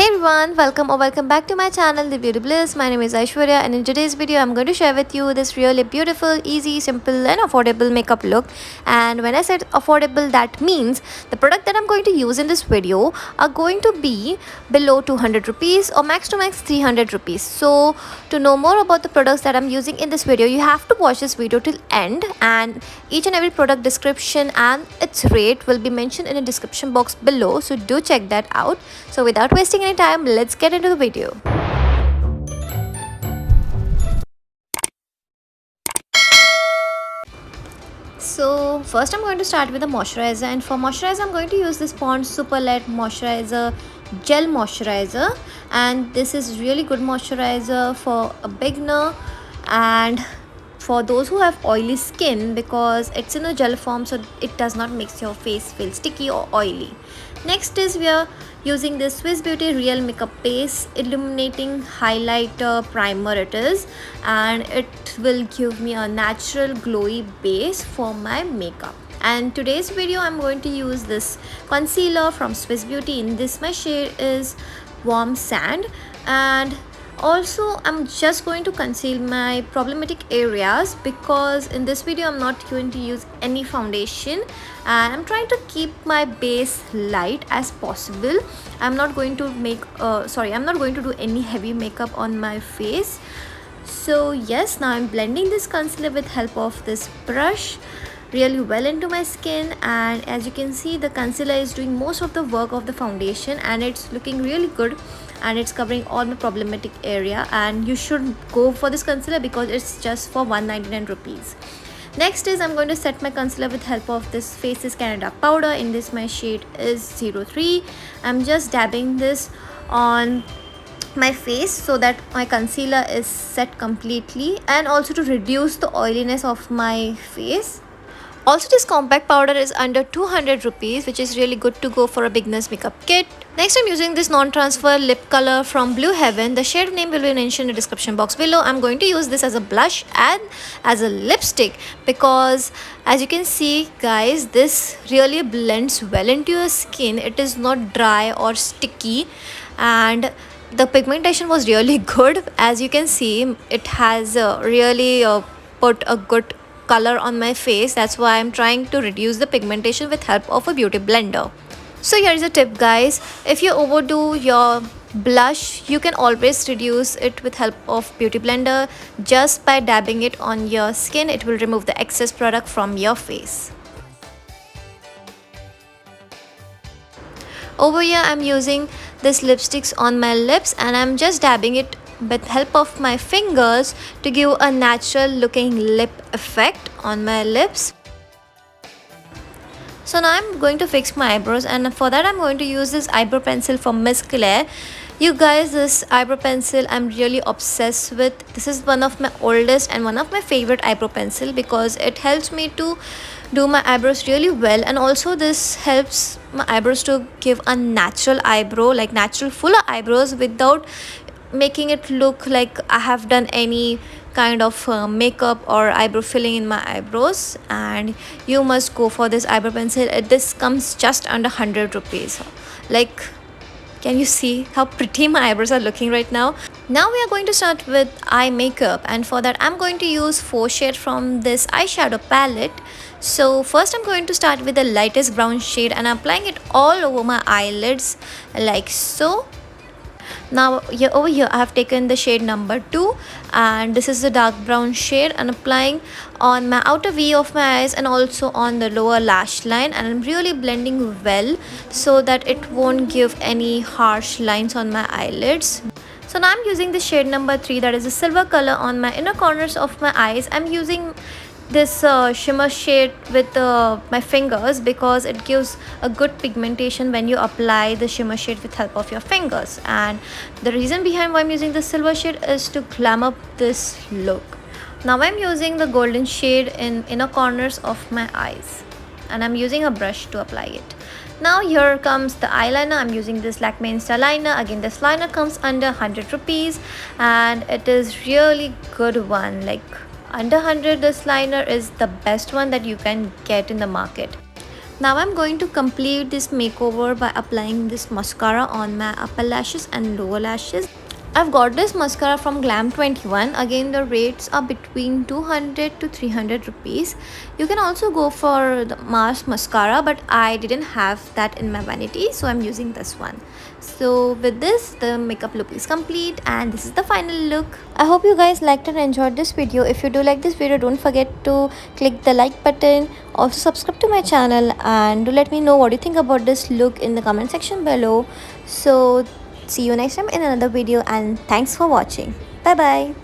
Hey everyone, welcome or welcome back to my channel The Beauty Bliss. My name is Aishwarya and in today's video I'm going to share with you this really beautiful, easy, simple and affordable makeup look. And when I said affordable, that means the product that I'm going to use in this video are going to be below 200 rupees or max to max 300 rupees. So to know more about the products that I'm using in this video, you have to watch this video till end, and each and every product description and its rate will be mentioned in the description box below, so do check that out. So without wasting any time, let's get into the video. So first I'm going to start with the moisturizer, and for moisturizer I'm going to use this Pond's Super Light Moisturizer Gel Moisturizer, and this is really good moisturizer for a beginner and for those who have oily skin, because it's in a gel form, so it does not make your face feel sticky or oily. Next is we are using this Swiss Beauty Real Makeup Base Illuminating Highlighter Primer it is, and it will give me a natural glowy base for my makeup. And today's video I'm going to use this concealer from Swiss Beauty. In this my shade is Warm Sand, and also I'm just going to conceal my problematic areas, because in this video I'm not going to use any foundation and I'm trying to keep my base light as possible. I'm not going to do any heavy makeup on my face. So yes, now I'm blending this concealer with help of this brush really well into my skin, and as you can see the concealer is doing most of the work of the foundation and it's looking really good and it's covering all my problematic area, and you should go for this concealer because it's just for 199 rupees. Next is I'm going to set my concealer with help of this Faces Canada powder. In this my shade is 03. I'm just dabbing this on my face so that my concealer is set completely, and also to reduce the oiliness of my face. Also, this compact powder is under 200 rupees, which is really good to go for a beginner's makeup kit. Next, I'm using this non-transfer lip color from Blue Heaven. The shade name will be mentioned in the description box below. I'm going to use this as a blush and as a lipstick, because as you can see guys, this really blends well into your skin. It is not dry or sticky, and the pigmentation was really good. As you can see, it has really put a good color on my face. That's why I'm trying to reduce the pigmentation with help of a beauty blender. So here is a tip guys, if you overdo your blush, you can always reduce it with help of beauty blender. Just by dabbing it on your skin, it will remove the excess product from your face. Over here I'm using this lipsticks on my lips, and I'm just dabbing it with help of my fingers to give a natural looking lip effect on my lips. So now I'm going to fix my eyebrows, and for that I'm going to use this eyebrow pencil from Miss Claire. You guys, this eyebrow pencil I'm really obsessed with. This is one of my oldest and one of my favorite eyebrow pencil, because it helps me to do my eyebrows really well, and also this helps my eyebrows to give a natural eyebrow, like natural fuller eyebrows, without making it look like I have done any kind of makeup or eyebrow filling in my eyebrows. And you must go for this eyebrow pencil. This comes just under 100 rupees. Like, can you see how pretty my eyebrows are looking right now? Now we are going to start with eye makeup, and for that I'm going to use 4 shades from this eyeshadow palette. So first I'm going to start with the lightest brown shade and I'm applying it all over my eyelids like so. Now over here I have taken the shade number 2, and this is the dark brown shade, and applying on my outer V of my eyes and also on the lower lash line, and I'm really blending well so that it won't give any harsh lines on my eyelids. So now I'm using the shade number 3, that is a silver color, on my inner corners of my eyes. I'm using this shimmer shade with my fingers, because it gives a good pigmentation when you apply the shimmer shade with help of your fingers. And the reason behind why I'm using the silver shade is to glam up this look. Now I'm using the golden shade in inner corners of my eyes, and I'm using a brush to apply it. Now here comes the eyeliner. I'm using this Lakme Insta liner. Again, this liner comes under 100 rupees and it is really good one. Like under 100, this liner is the best one that you can get in the market. Now I'm going to complete this makeover by applying this mascara on my upper lashes and lower lashes. I've got this mascara from Glam 21. Again, the rates are between 200 to 300 rupees. You can also go for the Mars mascara, but I didn't have that in my vanity, so I'm using this one. So with this, the makeup look is complete and this is the final look. I hope you guys liked and enjoyed this video. If you do like this video, don't forget to click the like button. Also subscribe to my channel and do let me know what you think about this look in the comment section below. So see you next time in another video and thanks for watching. Bye bye.